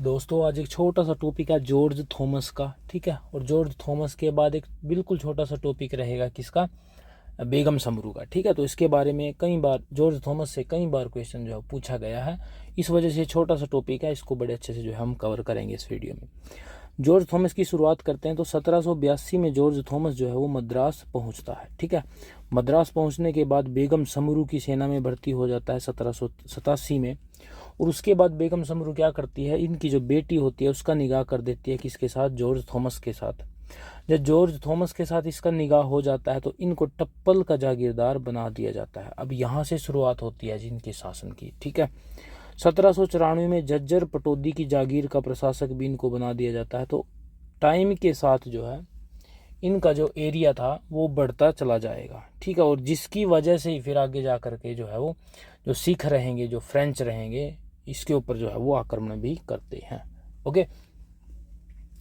दोस्तों आज एक छोटा सा टॉपिक है जॉर्ज थॉमस का, ठीक है। और जॉर्ज थॉमस के बाद एक बिल्कुल छोटा सा टॉपिक रहेगा किसका, बेगम समरू का, ठीक है। तो इसके बारे में कई बार जॉर्ज थॉमस से कई बार क्वेश्चन जो है पूछा गया है, इस वजह से छोटा सा टॉपिक है, इसको बड़े अच्छे से जो है हम कवर करेंगे इस वीडियो में। जॉर्ज थॉमस की शुरुआत करते हैं तो 1782 में जॉर्ज थॉमस जो है वो मद्रास पहुंचता है, ठीक है। मद्रास पहुंचने के बाद बेगम समरू की सेना में भर्ती हो जाता है 1787 में। और उसके बाद बेगम समरू क्या करती है, इनकी जो बेटी होती है उसका निकाह कर देती है किसके साथ, जॉर्ज थॉमस के साथ। जब जॉर्ज थॉमस के साथ इसका निकाह हो जाता है तो इनको टप्पल का जागीरदार बना दिया जाता है। अब यहाँ से शुरुआत होती है जिनके शासन की, ठीक है। 1794 में झज्जर पटौदी की जागीर का प्रशासक भी इनको बना दिया जाता है। तो टाइम के साथ जो है इनका जो एरिया था वो बढ़ता चला जाएगा, ठीक है। और जिसकी वजह से ही फिर आगे जा करके जो है वो जो सिख रहेंगे, जो फ्रेंच रहेंगे, इसके ऊपर जो है वो आक्रमण भी करते हैं। ओके,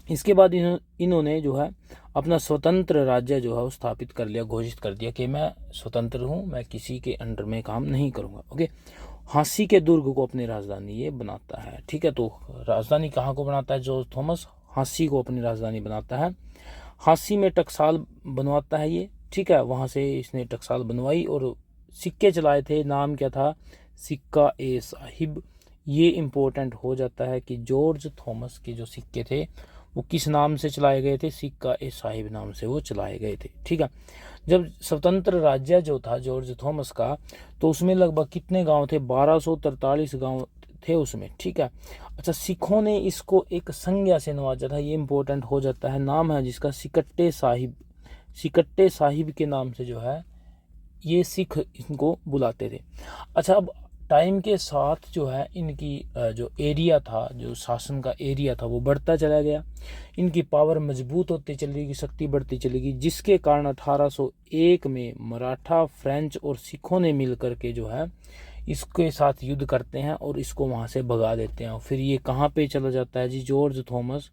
इसके बाद इन्होंने जो है अपना स्वतंत्र राज्य जो है वो स्थापित कर लिया, घोषित कर दिया कि मैं स्वतंत्र हूँ, मैं किसी के अंडर में काम नहीं करूँगा। ओके, हाँसी के दुर्ग को अपनी राजधानी ये बनाता है, ठीक है। तो राजधानी कहाँ को बनाता है जॉर्ज थॉमस, हाँसी को अपनी राजधानी बनाता है। हाँसी में टकसाल बनवाता है ये, ठीक है। वहाँ से इसने टकसाल बनवाई और सिक्के चलाए थे, नाम क्या था, सिक्का ए साहिब। ये इम्पोर्टेंट हो जाता है कि जॉर्ज थॉमस के जो सिक्के थे वो किस नाम से चलाए गए थे, सिक्का ए साहिब नाम से वो चलाए गए थे, ठीक है। जब स्वतंत्र राज्य जो था जॉर्ज थॉमस का, तो उसमें लगभग कितने गांव थे, 1243 गांव थे उसमें, ठीक है। अच्छा, सिखों ने इसको एक संज्ञा से नवाजा था, ये इंपॉर्टेंट हो जाता है, नाम है जिसका सिकट्टे साहिब। सिकट्टे साहिब के नाम से जो है ये सिख इनको बुलाते थे। अच्छा, अब टाइम के साथ जो है इनकी जो एरिया था, जो शासन का एरिया था वो बढ़ता चला गया, इनकी पावर मजबूत होती चलेगी, शक्ति बढ़ती चलेगी, जिसके कारण 1801 में मराठा, फ्रेंच और सिखों ने मिलकर के जो है इसके साथ युद्ध करते हैं और इसको वहाँ से भगा देते हैं। और फिर ये कहाँ पे चला जाता है जी, जॉर्ज थॉमस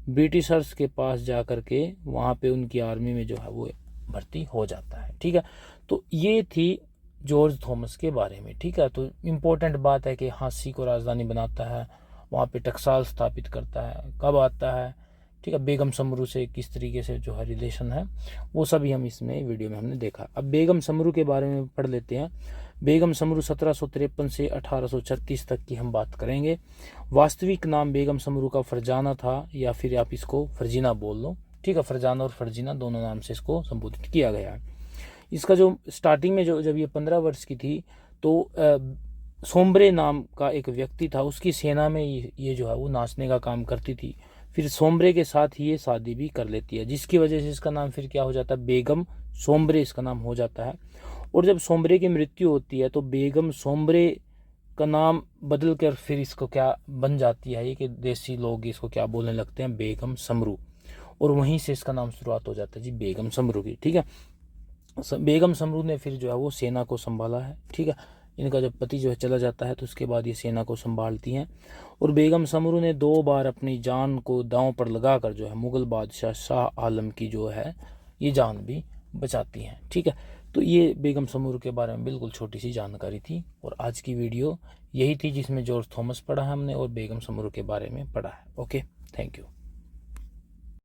ब्रिटिशर्स के पास जा कर के वहाँ पे उनकी आर्मी में जो है वो भर्ती हो जाता है, ठीक है। तो ये थी जॉर्ज थॉमस के बारे में, ठीक है। तो इम्पोर्टेंट बात है कि हाँसी को राजधानी बनाता है, वहाँ पे टकसाल स्थापित करता है, कब आता है, ठीक है। बेगम समरू से किस तरीके से जो है रिलेशन है वो सभी हम इसमें वीडियो में हमने देखा। अब बेगम समरू के बारे में पढ़ लेते हैं। बेगम समरू 1753 से 1836 तक की हम बात करेंगे। वास्तविक नाम बेगम समरू का फरजाना था, या फिर आप इसको फरजीना बोल लो, ठीक है। फरजाना और फरजीना दोनों नाम से इसको संबोधित किया गया है। इसका जो स्टार्टिंग में जब ये 15 वर्ष की थी तो सोम्ब्रे नाम का एक व्यक्ति था, उसकी सेना में ये जो है वो नाचने का काम करती थी। फिर सोम्ब्रे के साथ ही ये शादी भी कर लेती है, जिसकी वजह से इसका नाम फिर क्या हो जाता है, बेगम सोम्ब्रे इसका नाम हो जाता है। और जब सोम्ब्रे की मृत्यु होती है तो बेगम सोम्ब्रे का नाम बदल कर फिर इसको क्या बन जाती है, ये कि देसी लोग इसको क्या बोलने लगते हैं, बेगम समरू। और वहीं से इसका नाम शुरुआत हो जाता है जी बेगम समरू की, ठीक है। बेगम समरू ने फिर जो है वो सेना को संभाला है, ठीक है। इनका जब पति जो है चला जाता है तो उसके बाद ये सेना को संभालती हैं। और बेगम समरू ने 2 बार अपनी जान को दांव पर लगाकर जो है मुगल बादशाह शाह आलम की जो है ये जान भी बचाती हैं, ठीक है। तो ये बेगम समरू के बारे में बिल्कुल छोटी सी जानकारी थी, और आज की वीडियो यही थी जिसमें जॉर्ज थॉमस पढ़ा है हमने और बेगम समरू के बारे में पढ़ा है। Okay, thank you.